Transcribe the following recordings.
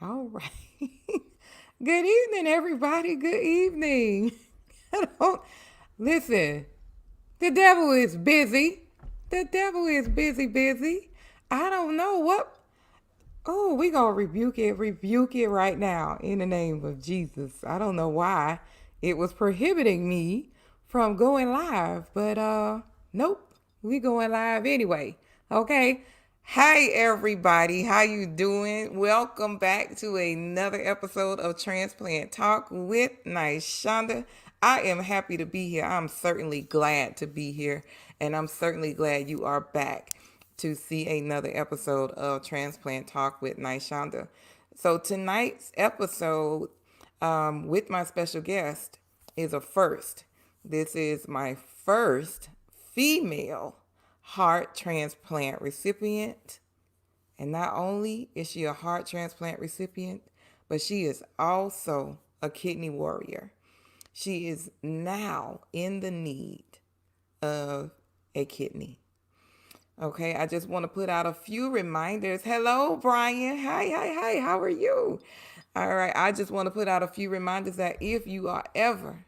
All right. Good evening, everybody. Good evening. I don't listen. The devil is busy. The devil is busy. I don't know what. Oh, we gonna rebuke it right now in the name of Jesus. I don't know why it was prohibiting me from going live, but nope, we going live anyway. Okay. Hi everybody, how you doing? Welcome back to another episode of Transplant Talk with Nice Shonda. I am happy to be here. I'm certainly glad to be here, and I'm certainly glad you are back to see another episode of Transplant Talk with Nice Shonda. So tonight's episode with my special guest is a first. This is my first female heart transplant recipient. And not only is she a heart transplant recipient, but she is also a kidney warrior. She is now in the need of a kidney. Okay, I just want to put out a few reminders. Hello, Brian. Hi. How are you? All right, I just want to put out a few reminders that if you are ever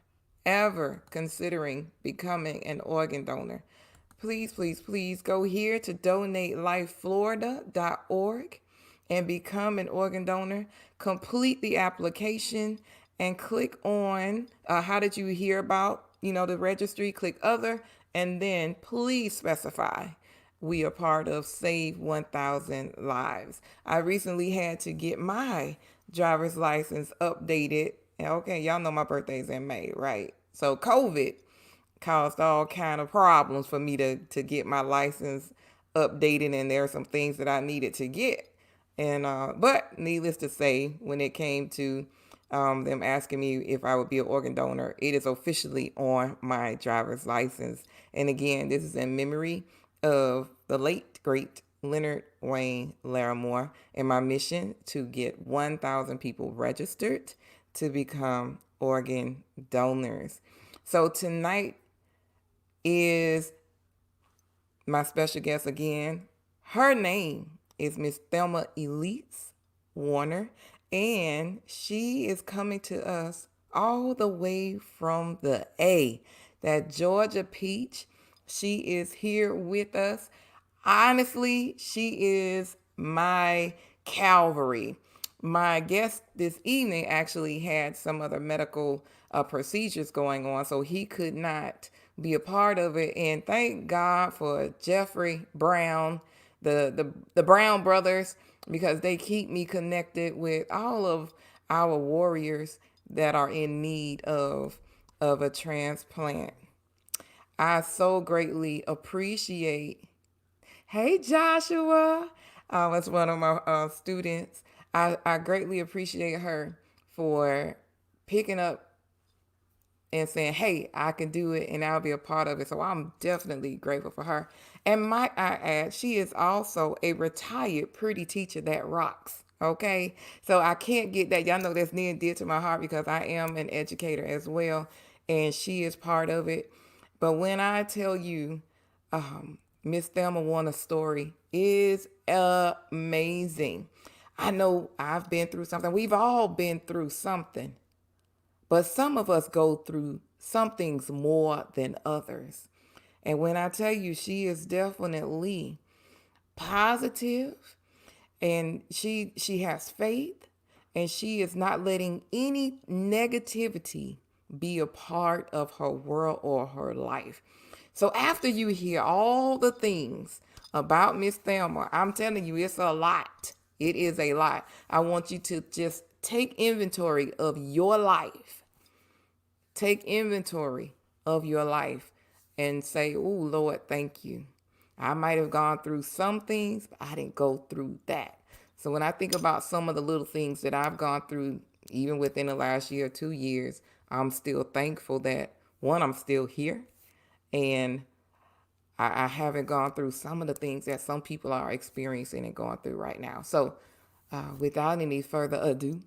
considering becoming an organ donor, please go here to donatelifeflorida.org and become an organ donor. Complete the application and click on how did you hear about, the registry, click other, and then please specify we are part of Save 1,000 Lives. I recently had to get my driver's license updated. Okay, y'all know my birthday's in May, right? So COVID caused all kind of problems for me to get my license updated, and there are some things that I needed to get. And but needless to say, when it came to them asking me if I would be an organ donor, it is officially on my driver's license. And again, this is in memory of the late great Leonard Wayne Larimore, and my mission to get 1,000 people registered to become organ donors. So tonight is my special guest again. Her name is Miss Thelma Elise Warner, and she is coming to us all the way from the A, that Georgia peach. She is here with us. Honestly, she is my Calvary. My guest this evening actually had some other medical procedures going on, so he could not be a part of it. And thank God for Jeffrey Brown, the Brown brothers, because they keep me connected with all of our warriors that are in need of a transplant. I so greatly appreciate. Hey, Joshua. That's one of my students. I greatly appreciate her for picking up and saying, hey, I can do it and I'll be a part of it. So I'm definitely grateful for her. And might I add, she is also a retired pretty teacher that rocks. Okay. So I can't get that. Y'all know that's near and dear to my heart because I am an educator as well. And she is part of it. But when I tell you, Miss Thelma Warner's story is amazing. I know I've been through something. We've all been through something. But some of us go through some things more than others. And when I tell you, she is definitely positive, and she has faith, and she is not letting any negativity be a part of her world or her life. So after you hear all the things about Miss Thelma, I'm telling you, it's a lot. It is a lot. I want you to just take inventory of your life. Take inventory of your life and say, oh, Lord, thank you. I might have gone through some things, but I didn't go through that. So when I think about some of the little things that I've gone through, even within the last year or 2 years, I'm still thankful that, one, I'm still here, and I haven't gone through some of the things that some people are experiencing and going through right now. So without any further ado,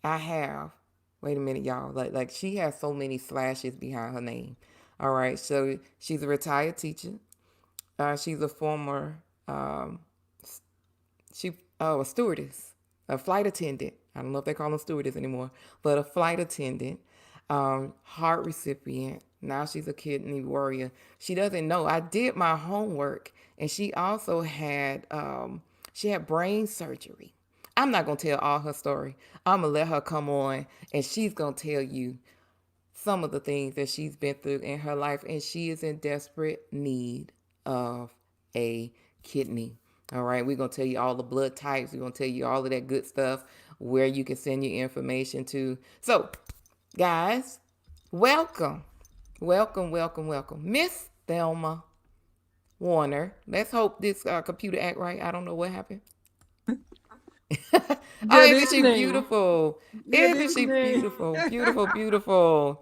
I have, wait a minute, y'all. Like she has so many slashes behind her name. All right, so she's a retired teacher. She's a former, a stewardess. a flight attendant. I don't know if they call them stewardess anymore, but a flight attendant, heart recipient. Now she's a kidney warrior. She doesn't know. I did my homework, and she also had she had brain surgery. I'm not gonna tell all her story. I'm gonna let her come on, and she's gonna tell you some of the things that she's been through in her life, and she is in desperate need of a kidney. All right, we're gonna tell you all the blood types, we're gonna tell you all of that good stuff, where you can send your information to. So, guys, welcome, welcome, Miss Thelma Warner. Let's hope this computer act right. I don't know what happened. Oh, Good isn't she evening. beautiful? Good Isn't she evening. beautiful? Beautiful, beautiful.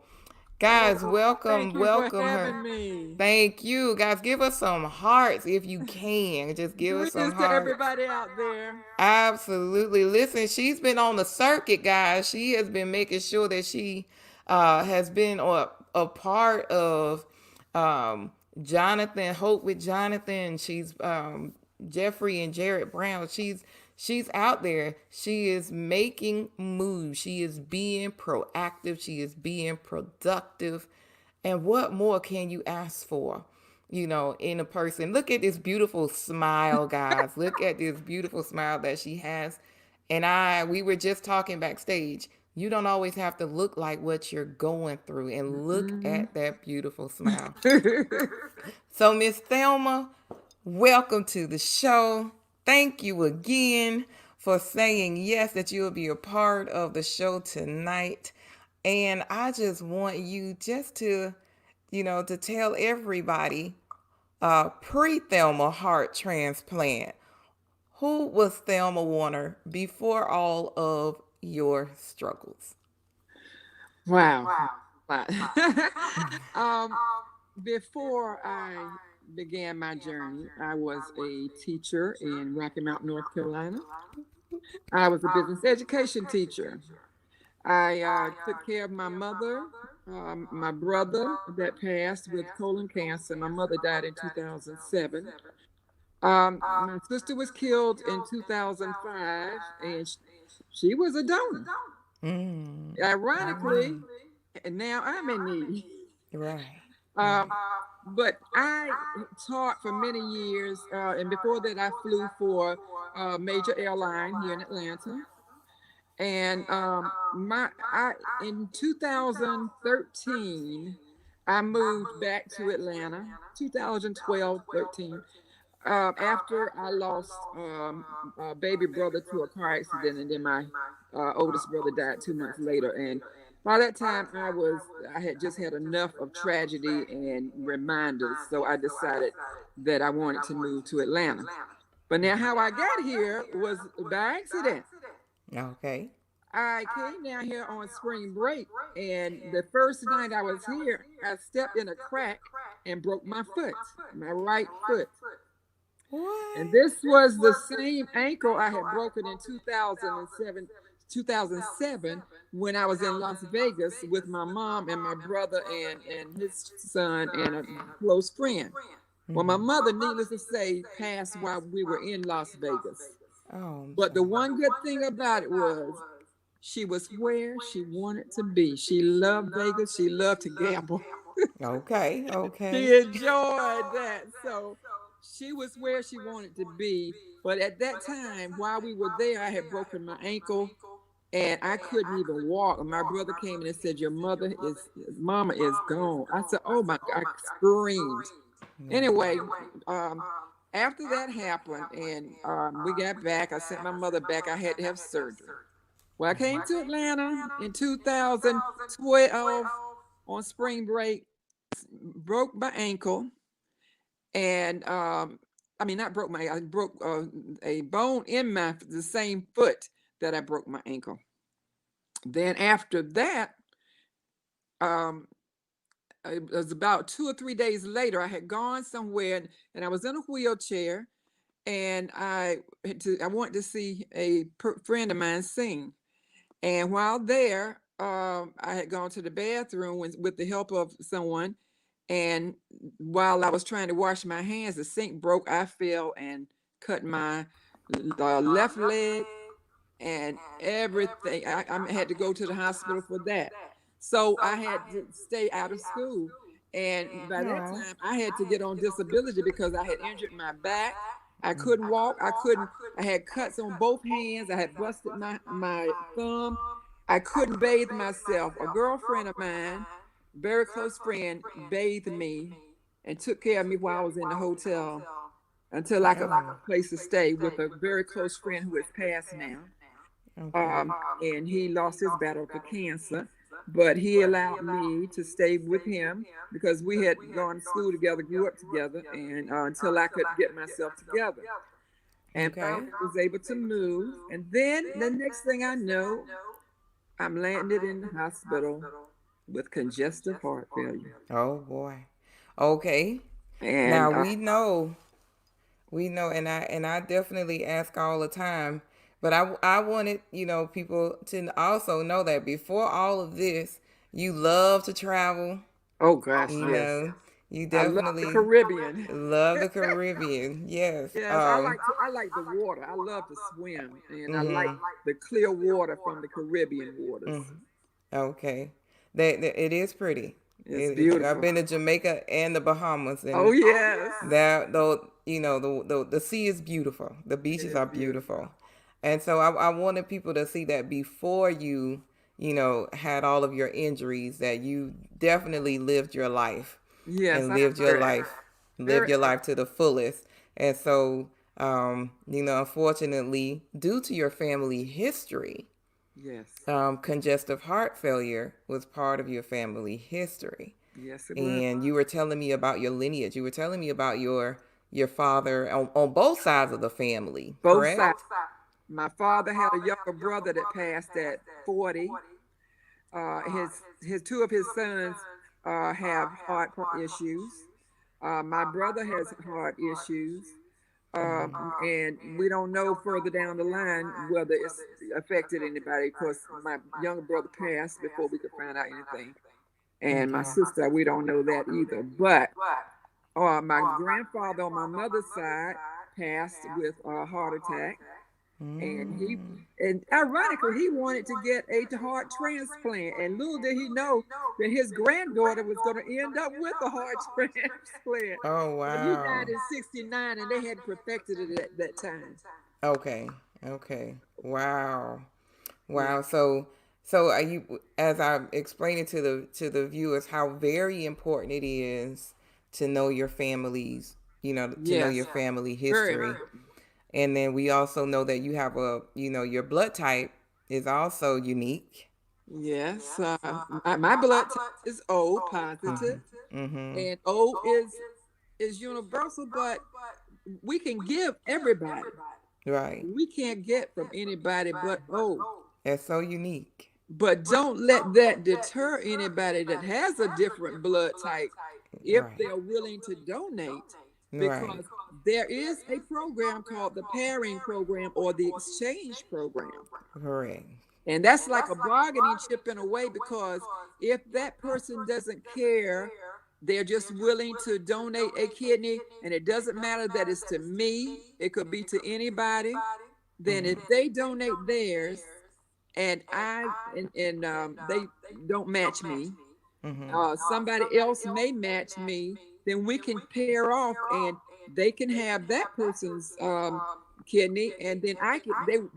Guys, Oh, welcome, thank you for welcome her. having me. Thank you. Guys, give us some hearts if you can. Just give us some Greetings to hearts. everybody out there. Absolutely. Listen, she's been on the circuit, guys. She has been making sure that she has been a part of um, Jonathan, Hope with Jonathan. She's Jeffrey and Jared Brown. She's out there. She is making moves. She is being proactive. She is being productive. And what more can you ask for? In a person. Look at this beautiful smile, guys. Look at this beautiful smile that she has. And we were just talking backstage. You don't always have to look like what you're going through, and look Mhm. at that beautiful smile. So, Miss Thelma, welcome to the show. Thank you again for saying yes, that you will be a part of the show tonight. And I just want you just to tell everybody, pre Thelma heart transplant, who was Thelma Warner before all of your struggles? Wow. Wow. um, Before I began my journey, I was a teacher in Rocky Mount, North Carolina. I was a business education teacher. I took care of my mother, my brother that passed with colon cancer. My mother died in 2007. My sister was killed in 2005, and she was a donor. Mm, Ironically, amen. and now I'm in need. Right, right. Um, but I taught for many years, and before that, I flew for a major airline here in Atlanta. And my I in 2013, I moved back to Atlanta. 2012, 13. After I lost a baby brother to a car accident, and then my oldest brother died 2 months later. And by that time, I had just had enough of tragedy and reminders, so I decided that I wanted to move to Atlanta. But now, how I got here was by accident. Okay. I came down here on spring break, and the first night I was here, I stepped in a crack and broke my foot, my right foot. And What? this was the same ankle I had broken in 2007 when I was in Las Vegas with my mom and my brother and his son and a close friend. Well, my mother, needless to say, passed while we were in Las Vegas. Oh, I'm But the sorry. one good thing about it was she was where she wanted to be. She loved Vegas. She loved to gamble. Okay, okay. She enjoyed that. So she was where she wanted to be. But at that time, while we were there, I had broken my ankle and I couldn't even walk. And my brother came in and said, "Your mama is gone." I said, "Oh my God," I screamed. Anyway, um, after that happened and we got back, I sent my mother back. I had to have surgery. Well, I came to Atlanta in 2012 on spring break, broke my ankle, and I mean, not broke my, I broke a bone in the same foot that I broke my ankle. Then after that, um, it was about 2 or 3 days later, I had gone somewhere and I was in a wheelchair and I wanted to see a friend of mine sing. And while there, I had gone to the bathroom with the help of someone. And while I was trying to wash my hands, the sink broke. I fell and cut my left leg and everything. I had to go to the hospital for that. So I had to stay out of school. And by that No. time, I had to get on disability because I had injured my back. I couldn't walk. I couldn't. I had cuts on both hands. I had busted my thumb. I couldn't bathe myself. A girlfriend of mine, very close friend, bathed me and took care of me while I was in the hotel until I could find a place to stay with a very close friend who has passed now. Okay. And he lost his battle to cancer, but he allowed me to stay with him because we had gone to school together, grew up together, and until I could get myself together. And Okay. finally was able to move. And then the next thing I know, I'm landed in the hospital with congestive heart failure. Oh boy. Okay. And Now we know, and I definitely ask all the time, but I wanted people to also know that before all of this, you love to travel. oh gosh, You yes, know, you I love the definitely Caribbean. love the Caribbean. Yes. Yes, I like the water. I love to swim, and I like Mhm. the clear water from the Caribbean waters. Okay. That it is pretty. It's I've beautiful. been to Jamaica and the Bahamas, Oh and yes, that though the sea is beautiful. The it beaches is are beautiful. beautiful, and so I wanted people to see that before you had all of your injuries, that you definitely lived your life Yes, and I'm lived very your life active. to the fullest. And so unfortunately, due to your family history, Yes, congestive heart failure was part of your family history. yes, it was. And you were telling me about your lineage. You were telling me about your father on both sides of the family, Both correct? sides. My father had a younger brother that passed at 40. His two of his sons have issues. My brother has heart issues. And we don't know further down the line whether it's affected anybody. Of course, my younger brother passed before we could find out anything. And my Okay. sister, we don't know that either. But my grandfather on my mother's side passed with a heart attack. And Mm. ironically, he wanted to get a heart transplant. And little did he know that his granddaughter was going to end up with a heart transplant. Oh But he wow. died in '69, and they had perfected it at that time. Okay. Okay. Wow. Yeah. Wow. So are you, as I'm explaining to the viewers how very important it is to know your families, to know your Yes. family Very history. important. And then we also know that you have your blood type is also unique. Yes. My blood type is O positive, Mm-hmm. and O is universal, but we can give everybody. Right. We can't get from anybody but O. That's so unique. But don't let that deter anybody that has a different blood type if Right. they're willing to donate, Right. because there is a program called the pairing program or the exchange program. Correct. And that's like a bargaining chip in a way, because if that person doesn't care, they're just willing to donate a kidney, and it doesn't matter that it's to me, it could be to anybody. Then if they donate theirs and they don't match me, Mm-hmm. somebody else may match me, then we can pair off and they can have that person's kidney, and then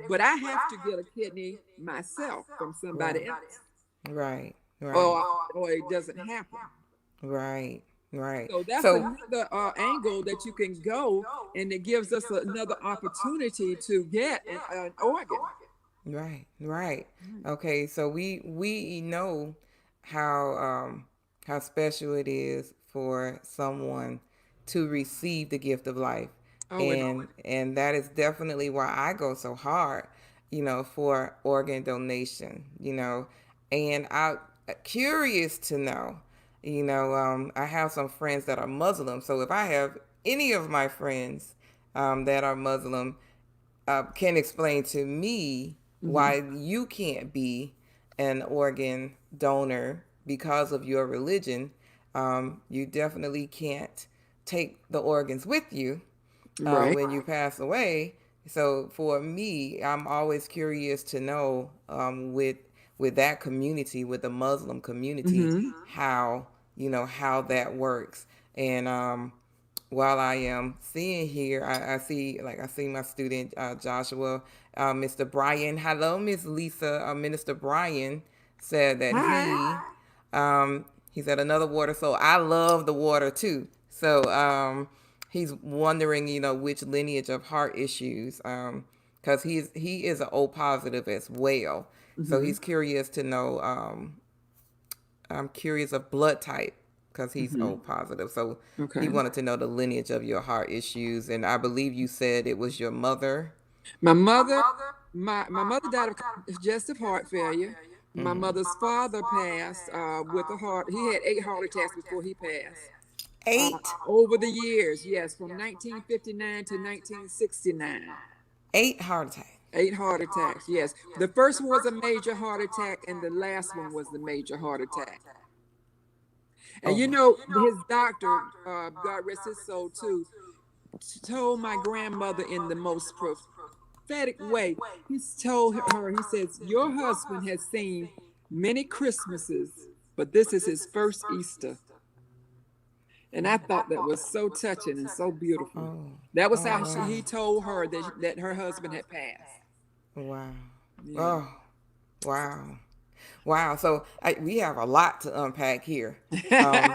but I have to get a kidney myself from somebody else, Right. Right. or it doesn't happen. Right. Right. So that's So another angle that you can go, and it gives us another opportunity to get an organ. right. Right. Okay. So we know how special it is for someone to receive the gift of life, Oh, it and that is definitely why I go so hard, for organ donation, and I curious to know, I have some friends that are Muslim, so if I have any of my friends that are Muslim can explain to me mhm. why you can't be an organ donor because of your religion. You definitely can't take the organs with you Right. when you pass away, So for me, I'm always curious to know with that community, with the Muslim community, Mm-hmm. how how that works. And while I am seeing here, I see I see my student Joshua, Mr. Brian. Hello, Miss Lisa. Minister Brian said that Hi. he said another water. So I love the water too. So he's wondering, which lineage of heart issues, because he is an O positive as well. So Mm-hmm. he's curious to know. I'm curious of blood type because he's Mm-hmm. O positive. So he Okay. wanted to know the lineage of your heart issues, and I believe you said it was your mother. My mother, my mother died of congestive heart failure. My mother's father passed with a heart. He had 8 heart attacks before he passed. Eight, Over the years, yes, from 1959 to 1969. heart attack. 8 heart attacks, yes. The first one was a major heart attack, and the last one was the major heart attack. And Oh you my. know, his doctor, God rest his soul too, told my grandmother in the most prophetic way. He's told her, he says, your husband has seen many Christmases, but this is his first Easter. And I thought that was so touching and so beautiful. Oh. That was Oh how wow. he told her that her husband had passed. Wow. Yeah. Oh. Wow. Wow. So we have a lot to unpack here,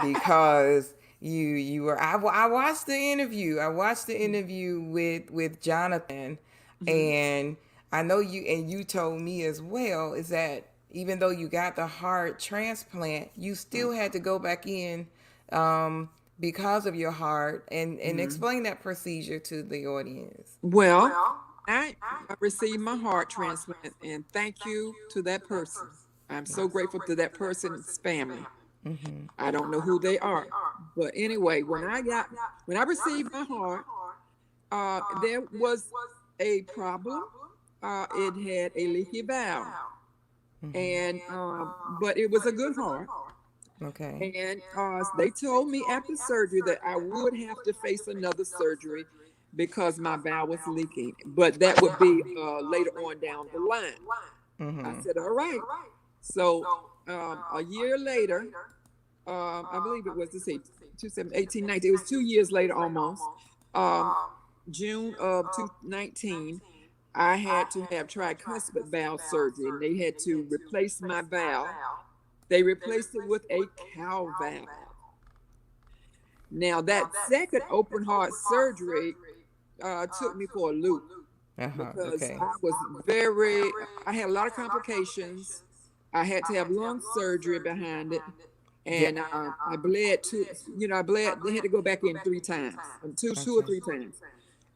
because you were I watched the interview. I watched the interview with Jonathan, Mhm. and I know you told me as well is that even though you got the heart transplant, you still had to go back in, because of your heart, and Mhm. explain that procedure to the audience. Well, I received my heart transplant, and thank you to that person. I'm so grateful to that person's family. Mm-hmm. I don't know who they are, but anyway, when I received my heart, there was a problem. It had a leaky valve, and but it was a good heart. Okay. And they told me after surgery that I would have to face another surgery because my valve was leaking, but that would be later on down the line. I Mm-hmm. said, all right. So a year later, I believe it was, let's say, 2018, 19, it was 2 years later almost, um, June of 2019, I had to have tricuspid valve surgery, and they had to replace my valve. They replaced it with a cow valve. Now, that second open heart surgery took me for a loop Uh-huh. because Okay. I had a lot of complications. I had to have lung surgery behind it. Yeah. And I bled I bled, they had to go back in 3 times, two or Okay. three times.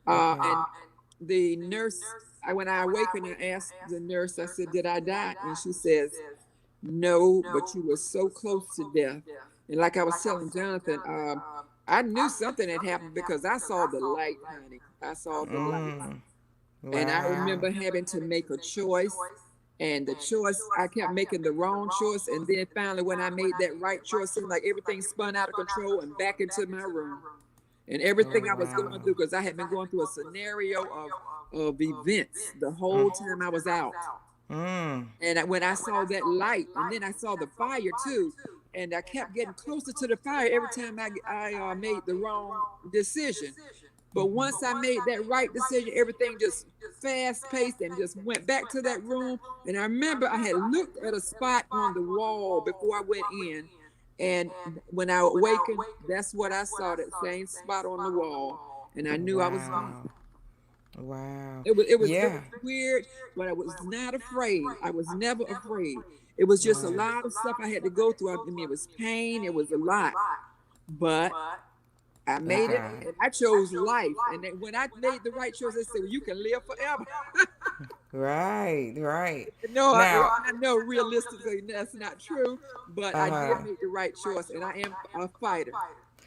Okay. And the nurse, when I awakened, I asked the nurse, I said, did I die? And she says, no, but you were so close to death. And like I was telling Jonathan, I knew something had happened because I saw the light, honey. I saw the light. Mm. And I Wow. remember having to make a choice. And the choice, I kept making the wrong choice. And then finally, when I made that right choice, seemed like everything spun out of control and back into my room. And Oh everything I was going wow. through, because I had been going through a scenario of events the whole time I was out. Mm. And when I saw that light, and then I saw the fire too, and I kept getting closer to the fire every time I made the wrong decision. But once I made that right decision, everything just fast paced and just went back to that room. And I remember I had looked at a spot on the wall before I went in. And when I awakened, that's what I saw, that same spot on the wall. And I knew I was home. Wow. Wow. It was very Yeah. weird, but I was not afraid. I was never afraid. It was just a Wow. lot of stuff I had to go through. I mean, it was pain, it was a lot, but I But made it, God. and I chose life. And then when I made the right choice, they said, "Well, you can live forever." Right. Right. No, Now. I know realistically that's not true, but I did Uh-huh. make the right choice, and I am a fighter,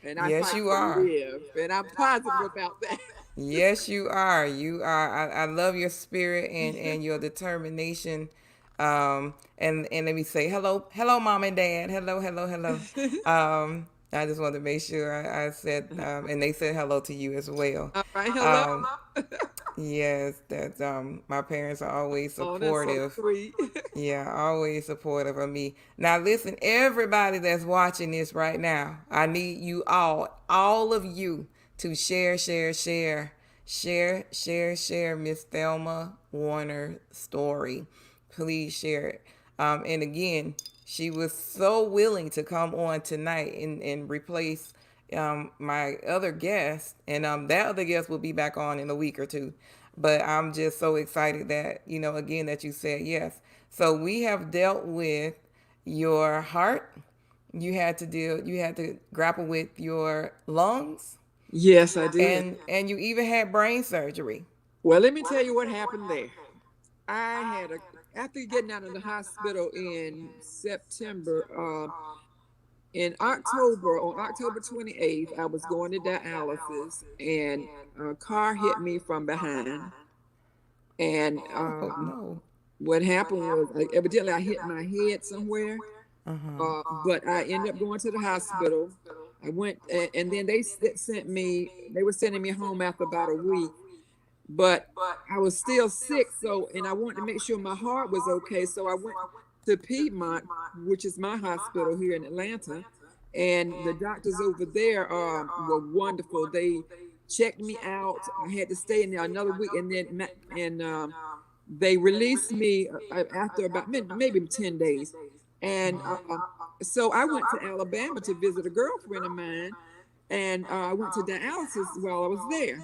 and I Yes, fight you to are. live, and I'm positive about that. Yes, you are. You are. I love your spirit and your determination. And let me say hello, mom and dad. Hello. I just wanted to make sure I said, and they said hello to you as well. All right, hello. Um, Yes, that's my parents are always Oh, that's so supportive. sweet. Yeah, always supportive of me. Now listen, everybody that's watching this right now, I need you all of you to share Miss Thelma Warner story. Please share it. And again, she was so willing to come on tonight and replace my other guest, and that other guest will be back on in a week or two. But I'm just so excited that again that you said yes. So we have dealt with your heart. You had to grapple with your lungs, Yes, I did. and you even had brain surgery. Well, let me tell you what happened there. I had a After getting out of the hospital in September, in October, on October 28th, I was going to dialysis, and a car hit me from behind. And Oh no. what happened was, evidently, I hit my head somewhere. Uh-huh. But I ended up going to the hospital. I went, and then sent me. They were sending me home after about a week, but I was still sick. So, and I wanted to make sure my heart was okay. So I went to Piedmont, which is my hospital here in Atlanta, and the doctors over there were wonderful. They checked me out. I had to stay in there another week, and then they released me after about maybe 10 days. And so I went to Alabama to visit a girlfriend of mine, and I went to dialysis while I was there.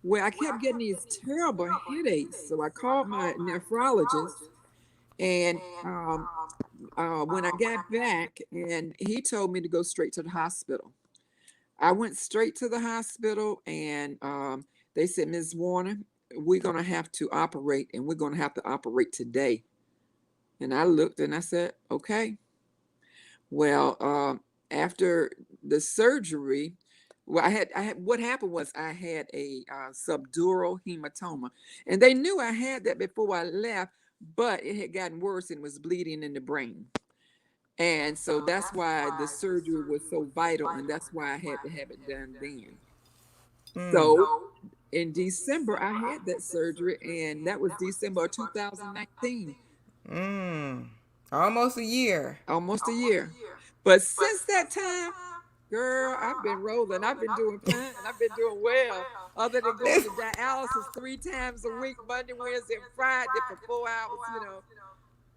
Well, I kept getting these terrible headaches. So I called my nephrologist, and when I got back, and he told me to go straight to the hospital. I went straight to the hospital, and they said, Ms. Warner, we're going to have to operate, and we're going to have to operate today. And I looked and I said, okay. Well, after the surgery, well, what happened was I had a subdural hematoma, and they knew I had that before I left, but it had gotten worse and was bleeding in the brain. And so that's why the surgery was so vital, and that's why I had to have it done then. Mm. So in December, I had that surgery, and that was December of 2019, Mm. Almost a year. almost a year. But since that time, girl, I've been rolling. I've been doing fine. I've been doing well, other than going This to dialysis 3 times a week, Monday, Wednesday, and Friday for 4 hours.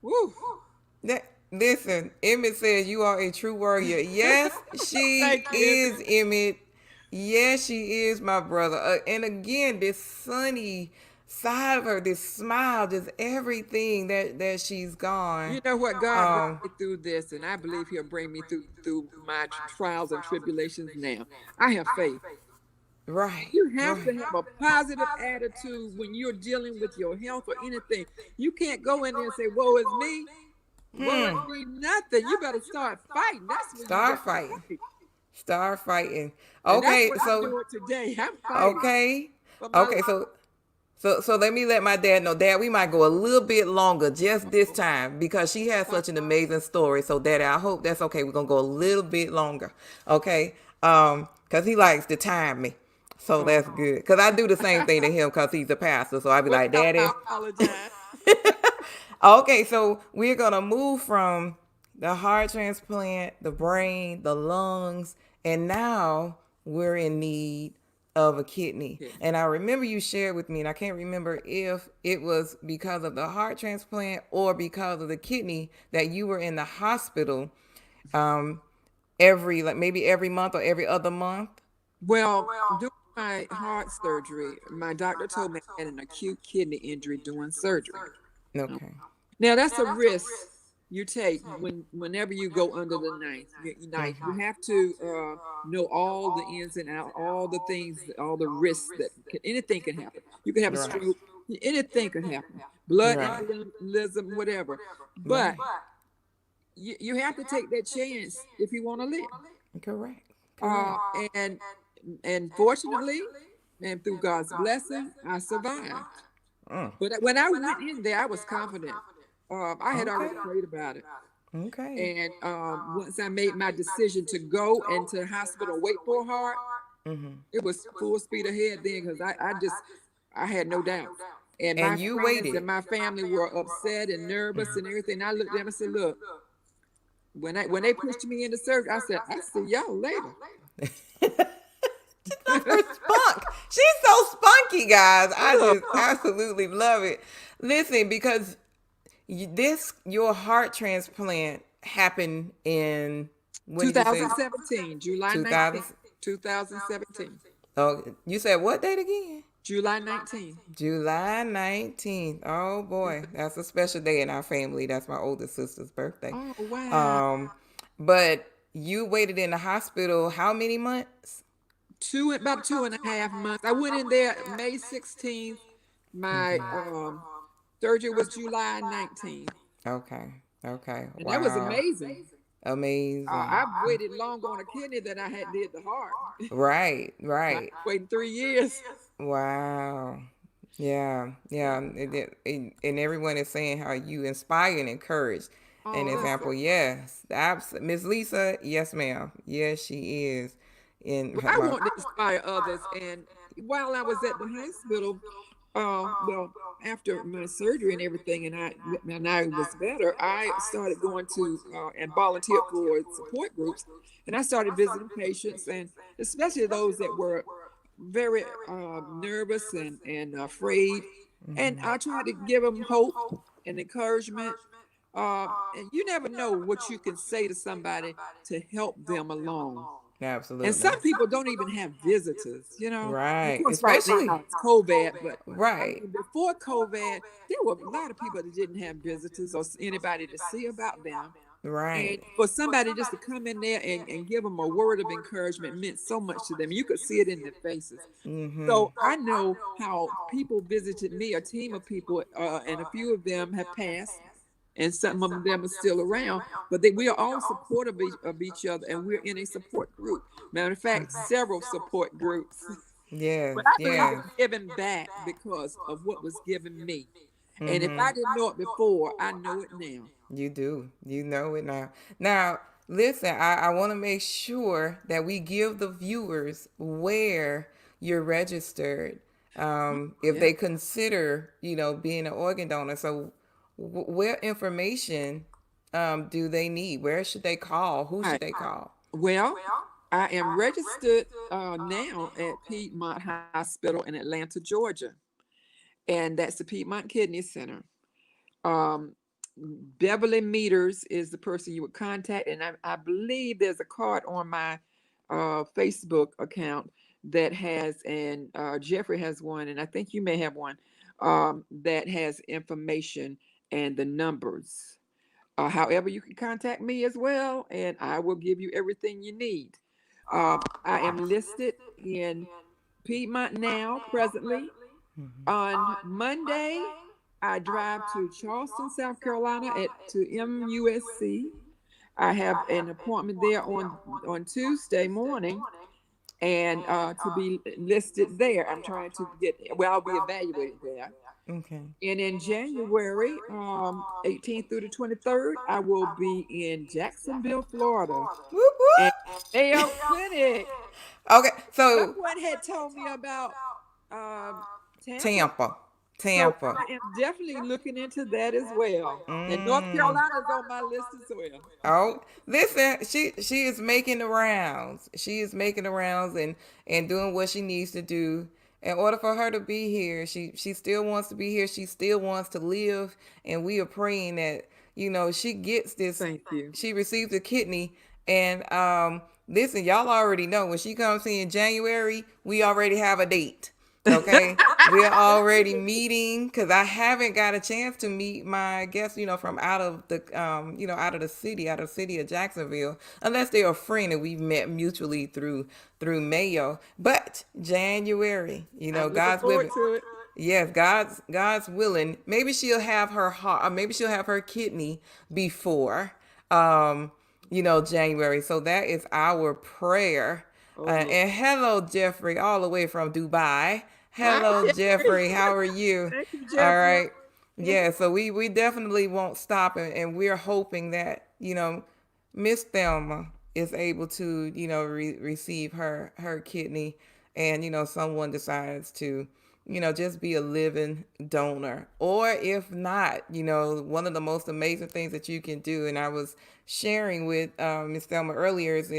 Woo. That, listen, Emmett says you are a true warrior. Yes, she Thank you, is, Emmett. Emmett. Yes, she is, my brother. And again, this sunny side of her, this smile, just everything that she's gone. You know what? God brought Um, me through this, and I believe He'll bring me through my trials and tribulations now. I have faith. right, You have right. to have a positive attitude when you're dealing with your health or anything. You can't go in there and say, "Woe is me." Woe is Hmm. me, nothing. You better start fighting. That's when you Start got to fighting. fight. Start fighting. And that's Okay, what I'm so doing today. I'm fighting okay. for my Okay, life. so let me let my dad know. Dad, we might go a little bit longer just this time because she has such an amazing story. So, Daddy, I hope that's okay. We're gonna go a little bit longer, okay? Cause he likes to time me, so Oh, that's good. Cause I do the same thing to him cause he's a pastor. So I be like, well, Daddy. I apologize. Okay, so we're gonna move from the heart transplant, the brain, the lungs, and now we're in need of a kidney. Kidney. And I remember you shared with me, and I can't remember if it was because of the heart transplant or because of the kidney that you were in the hospital um, every like maybe every month or every other month. Well, during my heart surgery, my doctor told me I had an acute kidney injury during surgery. Okay. Now that's a risk you take whenever you go under the knife. You Mm-hmm. have to know all the ins and out, all the things, all the risks anything can happen. You can have a Right. stroke, anything can happen, blood Right. embolism, whatever. But Right. you have to take that chance if you want to live. Correct. Uh, Correct. and and fortunately, and through God's blessing, I survived. Mm. But when I went in there, I was confident. I had Okay. already prayed about it. Okay. And once I made my decision to go into the hospital and wait for a heart, Mm-hmm. it was full speed ahead then because I just I had no doubts. And my And you friends waited. and my family were upset and nervous and everything. I looked at them and said, "Look, when they pushed me into surgery, I said, I see y'all later." Just love her spunk. She's so spunky, guys. I just Oh, absolutely love it. Listen, because your heart transplant happened in, when did you say? 2017, July 2000. 19th, 2017, Oh, you said what date again? July 19th. July 19th. Oh boy, that's a special day in our family. That's my oldest sister's birthday. Oh, wow. Um, but you waited in the hospital how many months? About 2.5 months. I went in there May 16th. My surgery was July 19th. Okay. Okay. And that was Wow. amazing. Amazing. I've waited longer on a kidney than I had did the heart. Right. I Right. waited 3 years. Wow. Yeah. Yeah. And everyone is saying how you inspire and encourage. An Oh, that's so. example, yes. Miss Lisa, yes, ma'am. Yes, she is. In Well, her, I my want to inspire others. And while I was at the hospital, well, after my surgery and everything, and I was better, I started going to and volunteered for support groups, and I started visiting patients, and especially those that were very nervous and afraid, and I tried to give them hope and encouragement. And you never know what you can say to somebody to help them along. And absolutely. some people don't even have visitors, Of Right. course, right Especially now it's COVID, but I right. mean, before COVID, there were a lot of people that didn't have visitors or anybody to see about them. And Right. for somebody just to come in there and give them a word of encouragement meant so much to them. You could see it in their faces. Mm-hmm. So I know how people visited me, a team of people, and a few of them have passed, and some of them are still around. But we are all supportive of each other, and we're in a support group. Matter of fact, several support groups. Yes. But I believe Yes. in giving back because of what was given me. And if Mm-hmm. I didn't know it before, I know it now. You do. You know it now. Now, listen, I want to make sure that we give the viewers where you're registered, if Yeah. they consider, being an organ donor. So, where information do they need? Where should they call? Who All should right. they call? Well, I am registered now at Piedmont Hospital in Atlanta, Georgia, and that's the Piedmont Kidney Center. Um, Beverly Meters is the person you would contact, and I believe there's a card on my Facebook account that has, and Jeffrey has one, and I think you may have one that has information and the numbers. However, you can contact me as well, and I will give you everything you need. I am listed in Piedmont now, presently. On Monday, I drive to Charleston, South Carolina to MUSC. I have an appointment there on Tuesday morning and to be listed there. I'm trying to I'll be evaluated there. Okay. And in January, 18th through the 23rd, I will be in Jacksonville, Florida, Whoop and whoop. Mayo Clinic. Okay. So, Someone had told me about um, Tampa, Tampa. so Tampa. I am definitely looking into that as well. And North Mm. Carolina is on my list as well. Oh, listen, she is making the rounds. She is making the rounds and doing what she needs to do in order for her to be here. She still wants to be here. She still wants to live, and we are praying that she gets this. Thank you. She receives a kidney, and listen, y'all already know when she comes here in January, we already have a date. Okay, we're already meeting because I haven't got a chance to meet my guests, from out of the, out of the city of Jacksonville, unless they're a friend and we've met mutually through Mayo. But January, I'm looking God's forward willing. to it. Yes, God's willing. Maybe she'll have her heart, or maybe she'll have her kidney before, January. So that is our prayer. Oh, yeah. And hello, Jeffrey, all the way from Dubai. Hi, Hello, Jeffrey. Jeffrey. How are you? Thank you, All Jeffrey. right. Yeah, so we definitely won't stop, and we're hoping that Miss Thelma is able to receive her kidney, and someone decides to just be a living donor. Or if not, one of the most amazing things that you can do, and I was sharing with Miss Thelma earlier, is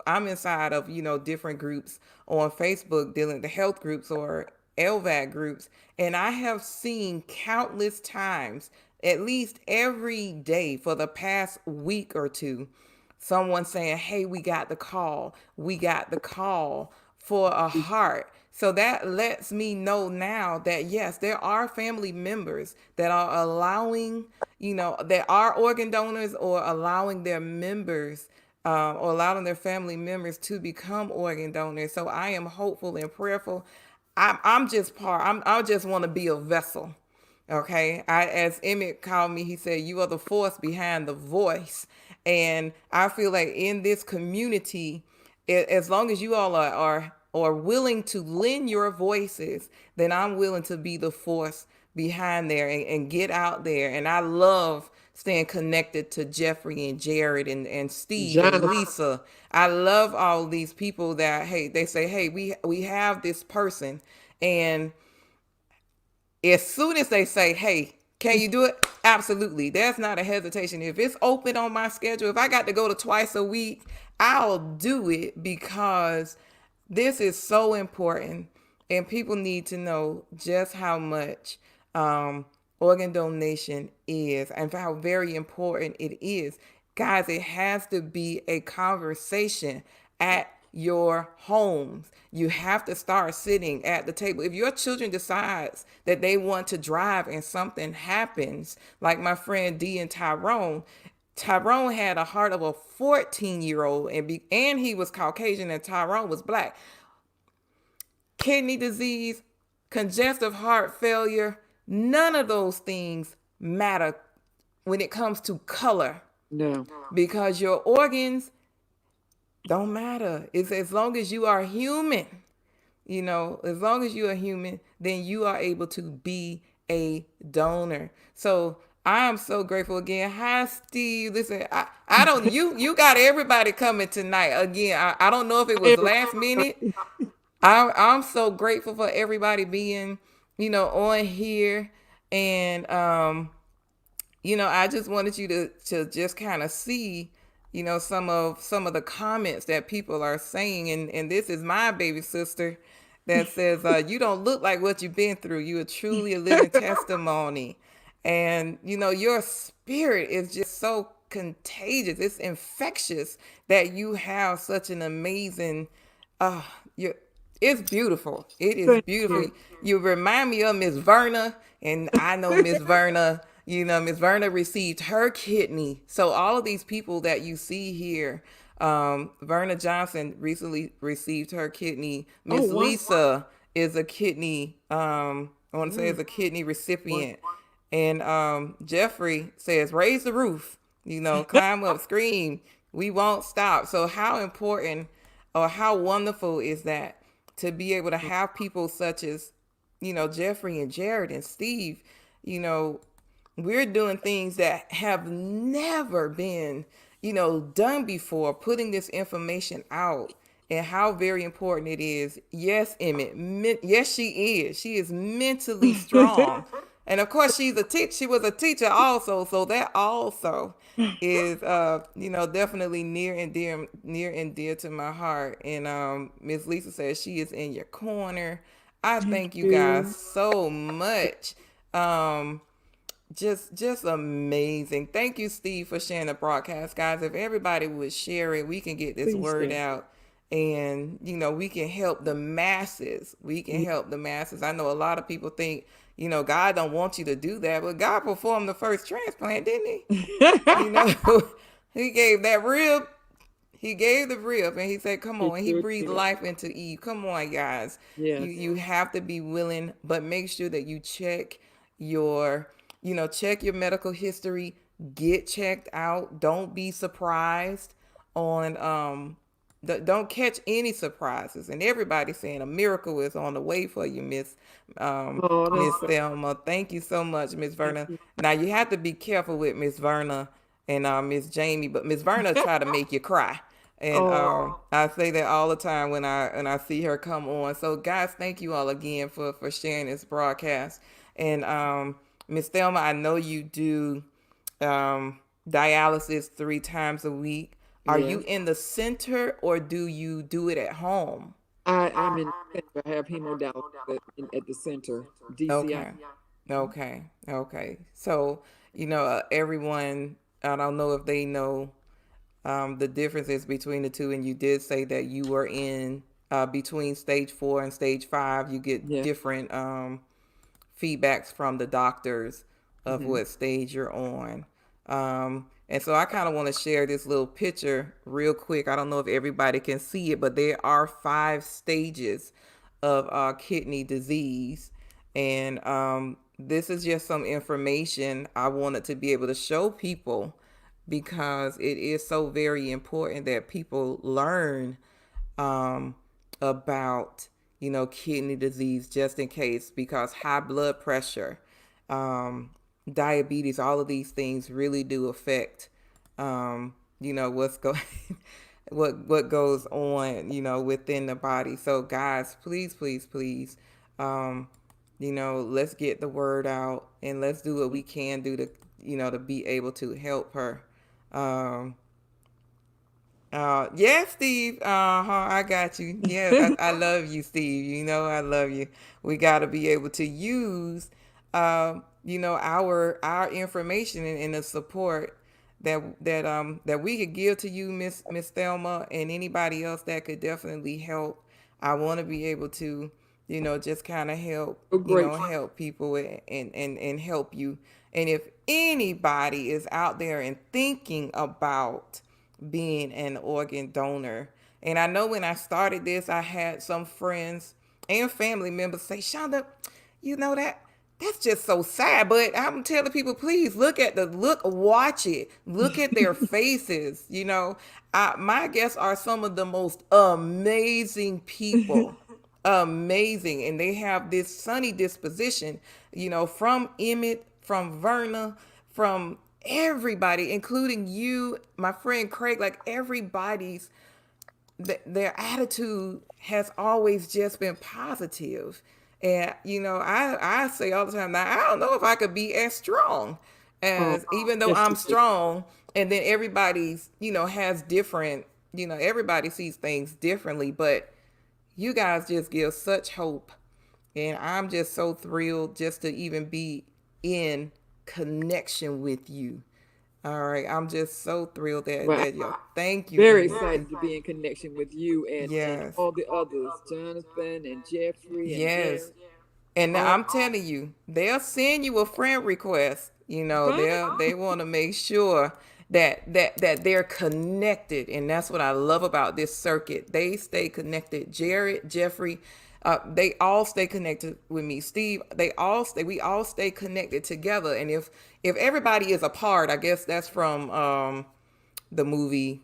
I'm inside of, different groups on Facebook, dealing the health groups or LVAD groups, and I have seen countless times, at least every day for the past week or two, someone saying, "Hey, we got the call for a heart." So that lets me know now that yes, there are family members that are allowing, that are organ donors, or allowing their members, or allowing their family members to become organ donors. So I am hopeful and prayerful. I'm just I just want to be a vessel. Okay. As Emmett called me, he said, "You are the force behind the voice." And I feel like in this community, as long as you all are willing to lend your voices, then I'm willing to be the force behind there, and get out there. And I love staying connected to Jeffrey and Jared and Steve and Jonathan. Lisa. I love all these people that, hey, they say, "Hey, we have this person," and as soon as they say, "Hey, can you do it?" Absolutely. There's not a hesitation. If it's open on my schedule, if I got to go to twice a week, I'll do it, because this is so important, and people need to know just how much organ donation is, and how very important it is. Guys, it has to be a conversation at your homes. You have to start sitting at the table. If your children decides that they want to drive and something happens, like my friend D and Tyrone had a heart of a 14-year-old, and he was Caucasian and Tyrone was black. Kidney disease, congestive heart failure, none of those things matter when it comes to color, No. because your organs don't matter. It's as long as you are human, as long as you are human, then you are able to be a donor. So I am so grateful again. Hi, Steve. Listen, I don't, you got everybody coming tonight. Again, I don't know if it was last minute. I'm so grateful for everybody being, on here. And I just wanted you to just kind of see, some of the comments that people are saying. And this is my baby sister that says, "You don't look like what you've been through. You are truly a living testimony." And your spirit is just so contagious. It's infectious that you have such an amazing, uh you it's beautiful. It is Thank beautiful. you. You remind me of Miss Verna, and I know Miss Verna. Miss Verna received her kidney. So all of these people that you see here, Verna Johnson recently received her kidney. Oh, Miss wow. Lisa is a kidney. I want to say Mm, is a kidney wow. recipient, and Jeffrey says, "Raise the roof. Climb up, scream. We won't stop." So how important, or how wonderful is that, to be able to have people such as, Jeffrey and Jared and Steve. You know, we're doing things that have never been, done before, putting this information out, and how very important it is. Yes, Emmett. Yes, she is. She is mentally strong. And of course, she was a teacher also, so that also is, definitely near and dear to my heart. And Miss Lisa says she is in your corner. I Thank thank you guys you. so much. Um, just amazing. Thank you, Steve, for sharing the broadcast, guys. If everybody would share it, we can get this Please word do. out, and we can help the masses. We can Yeah. help the masses. I know a lot of people think, God don't want you to do that, but God performed the first transplant, didn't he? You know, he gave that rib. He gave the rib, and he said, "Come He on." And he sure breathed did. life into Eve. Come on, guys. Yes. You have to be willing, but make sure that you your check your medical history. Get checked out. Don't be surprised on don't catch any surprises. And everybody's saying a miracle is on the way for you, Oh, that's Miss so. Thelma. Thank you so much, Miss Thank Verna. you. Now you have to be careful with Miss Verna and Miss Jamie, but Miss Verna try to make you cry. And Oh, I say that all the time when I see her come on. So guys, thank you all again for sharing this broadcast. And Miss Thelma, I know you do dialysis 3 times a week. Are you yes. in the center or do you do it at home? I'm in the center. I have hemodialysis at the center, DCI. Okay. Okay. Okay. So, everyone, I don't know if they know the differences between the two. And you did say that you were in between stage 4 and stage 5. You get Yeah. different feedbacks from the doctors of Hmm. what stage you're on. And so I kind of want to share this little picture real quick. I don't know if everybody can see it, but there are 5 stages of kidney disease. And this is just some information I wanted to be able to show people because it is so very important that people learn um, about kidney disease just in case, because high blood pressure, um, diabetes, all of these things really do affect what's going what goes on within the body. So guys, please, please, please, um, let's get the word out and let's do what we can do to to be able to help her. um, yes, Steve. I got you. Yes, I love you, Steve. I love you. We got to be able to use, our information and the support that we could give to you, Miss Thelma, and anybody else that could definitely help. I want to be able to, just kind of help, So grateful. help people and help you. And if anybody is out there and thinking about being an organ donor. And I know when I started this, I had some friends and family members say, Shonda, you know that's just so sad. But I'm telling people, please watch it, look at their faces. My guests are some of the most amazing people, amazing, and they have this sunny disposition. From Emmett, from Verna, from everybody, including you, my friend Craig, like everybody's their attitude has always just been positive. And I say all the time now, I don't know if I could be as strong Oh, as, even though yes, I'm you did. strong. And then everybody's has different, everybody sees things differently, but you guys just give such hope. And I'm just so thrilled just to even be in connection with you. All right. I'm just so thrilled that Well, y'all. Thank you. very And excited to be in connection with you and yes. all the others, Jonathan and Jeffrey and Yes. Jared. And All I'm telling you, they'll send you a friend request. fun. They want to make sure that they're connected, and that's what I love about this circuit. They stay connected. Jared, Jeffrey, they all stay connected with me. Steve, we all stay connected together. And if everybody is apart, I guess that's from the movie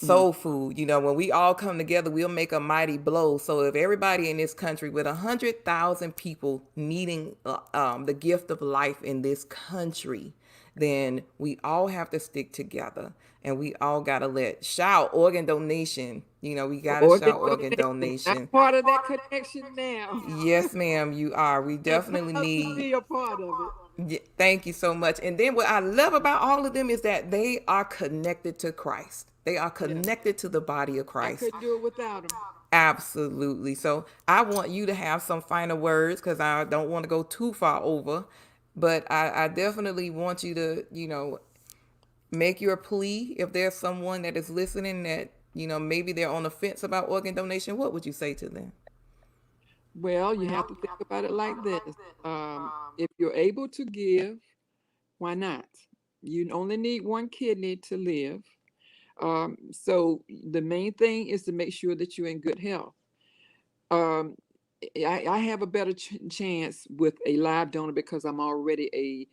Mhm. soul food. When we all come together, we'll make a mighty blow. So if everybody in this country, with 100,000 people needing the gift of life in this country, then we all have to stick together, and we all gotta shout organ donation. We gotta Organ shout organ donation. I'm donation. part of that connection now. Yes, ma'am, you are. We And definitely proud to need. be a part of it. Thank you so much. And then what I love about all of them is that they are connected to Christ. They are Yeah. connected to the body of I Christ. couldn't do it without them. Absolutely. So I want you to have some final words because I don't want to go too far over. But I definitely want you to, make your plea. If there's someone that is listening that, maybe they're on the fence about organ donation, what would you say to them? Well, you have to think about it like this. If you're able to give, why not? You only need one kidney to live. So the main thing is to make sure that you're in good health. Um, I have a better chance with a live donor because I'm already a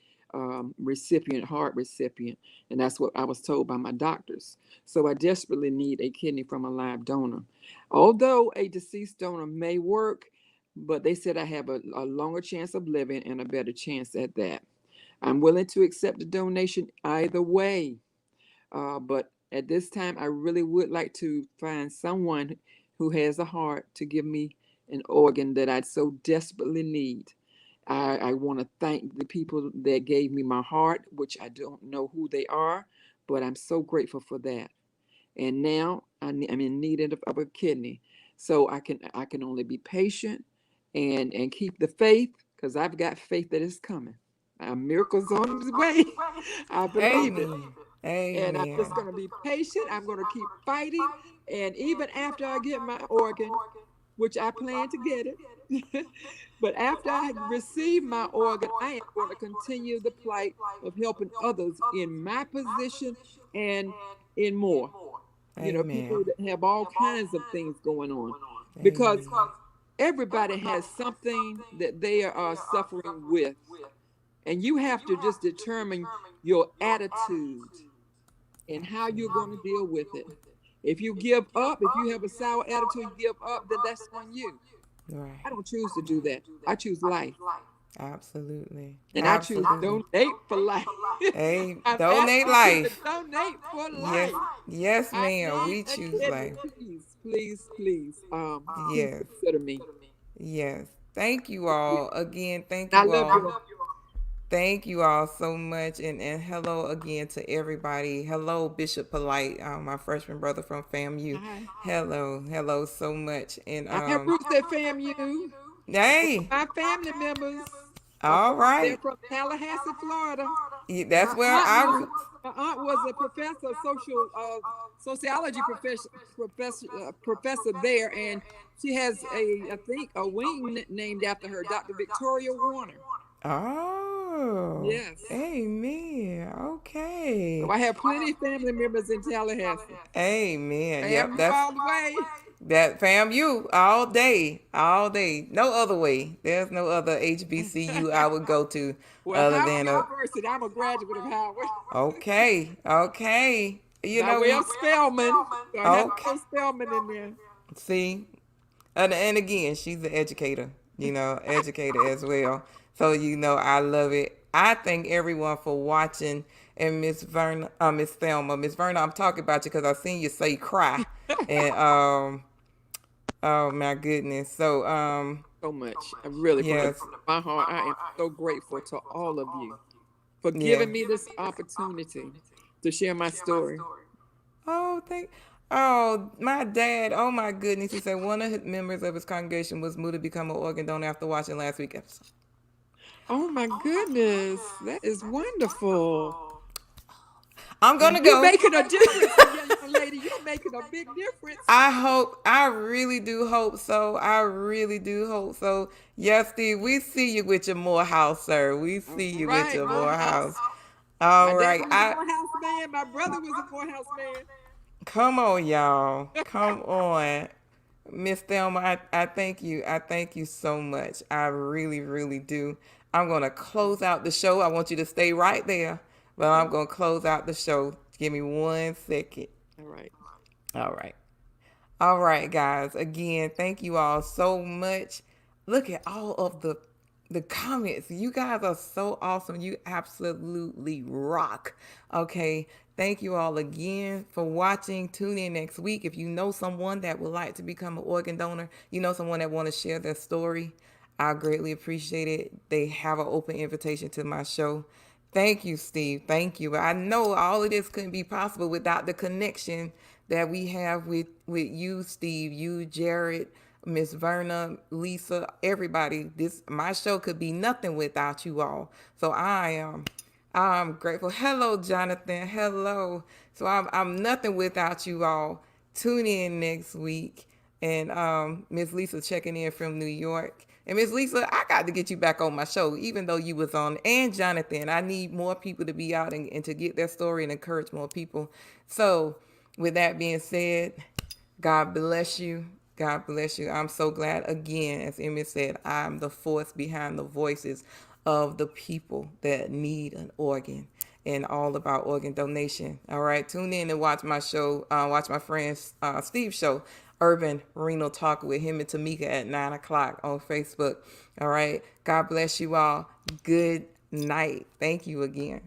recipient, heart recipient, and that's what I was told by my doctors. So I desperately need a kidney from a live donor. Although a deceased donor may work, but they said I have a longer chance of living and a better chance at that. I'm willing to accept a donation either way, but At this time, I really would like to find someone who has a heart to give me an organ that I so desperately need. I want to thank the people that gave me my heart, which I don't know who they are, but I'm so grateful for that. And now I'm in need of a kidney, so I can only be patient and keep the faith, because I've got faith that it's coming. Miracles on its way. I believe it. Amen. And I'm Amen. just going to be patient. I'm going to keep fighting. And even after I get my organ, which I plan to get it, but after I receive my organ, I am going to continue the plight of helping others in my position and in more. Amen. People that have all kinds of things going on, because Amen. everybody has something that they are suffering with. And you have to just determine your attitude and how you're going to deal with it. If you give up, if you have a sour attitude, you give up, then that's on you. I Right. don't choose to do that. I choose life. Absolutely. And I choose Absolutely. donate for life. Hey, I'm donate asking you to life. donate for Yes. life. Yes, I ma'am. need We a choose kidney, life. please, please, please. Please Yes. consider me. Yes. Thank you Thank you. all. Again, thank And I you love all. you. Thank you all so much. And hello again to everybody. Hello, Bishop Polite, my freshman brother from FAMU. Hi. Hello. Hello so much. And I have roots at FAMU. One of hey, my family members, all they're right. from Tallahassee, Florida. That's My where aunt was I my aunt was a professor, sociology professor there, and she has I think a wing named after her, Dr. Victoria Warner. Oh, Yes. amen. So Okay. I have plenty of family members in Tallahassee. Amen. Yep, FAMU all the way. that fam you all day, all day. No other way. There's no other HBCU I would go to Well, other Howard than a. University. I'm a graduate of Howard. Okay, okay. You By know way we. of Spelman. So I have to Okay. throw Spelman in there. See, and again, she's an educator. Educator as well. So I love it. I thank everyone for watching. And Miss Thelma, Miss Verna, I'm talking about you because I seen you say cry, and oh my goodness. So So much. I really, from the yes, bottom of my heart, I am so grateful to all of you for yeah. giving me this opportunity to share my story. Oh, Oh, my dad. Oh my goodness. He said one of his members of his congregation was moved to become an organ donor after watching last week's episode. Oh my goodness. That is wonderful. I'm Now gonna you're go. making a difference, young lady. You're making a big difference. I hope. I really do hope so. I really do hope so. Yes, Steve. We see you with your Morehouse, sir. We All see you with right, your Morehouse. Morehouse. My All dad right. was a Morehouse man. My brother was a Morehouse man. Come on, y'all. Come on. Miss Thelma, I thank you. I thank you so much. I really, really do. I'm going to close out the show. I want you to stay right there, but Okay. I'm going to close out the show. Give me 1 second. All right. All right. All right, guys. Again, thank you all so much. Look at all of the comments. You guys are so awesome. You absolutely rock. Okay. Thank you all again for watching. Tune in next week. If you know someone that would like to become an organ donor, someone that want to share their story, I greatly appreciate it. They have an open invitation to my show. Thank you, Steve. Thank you. I know all of this couldn't be possible without the connection that we have with you, Steve, you, Jared, Miss Verna, Lisa, everybody. This my show could be nothing without you all. So I'm grateful. Hello, Jonathan. Hello. So I'm nothing without you all. Tune in next week. And Miss Lisa checking in from New York. And Miss Lisa, I got to get you back on my show, even though you was on. And Jonathan, I need more people to be out and to get their story and encourage more people. So with that being said, God bless you. God bless you. I'm so glad again, as Emmy said, I'm the force behind the voices of the people that need an organ and all about organ donation. All right. Tune in and watch my show, watch my friend Steve's show, Urban Renal Talk with him and Tamika at 9 o'clock on Facebook. All right. God bless you all. Good night. Thank you again.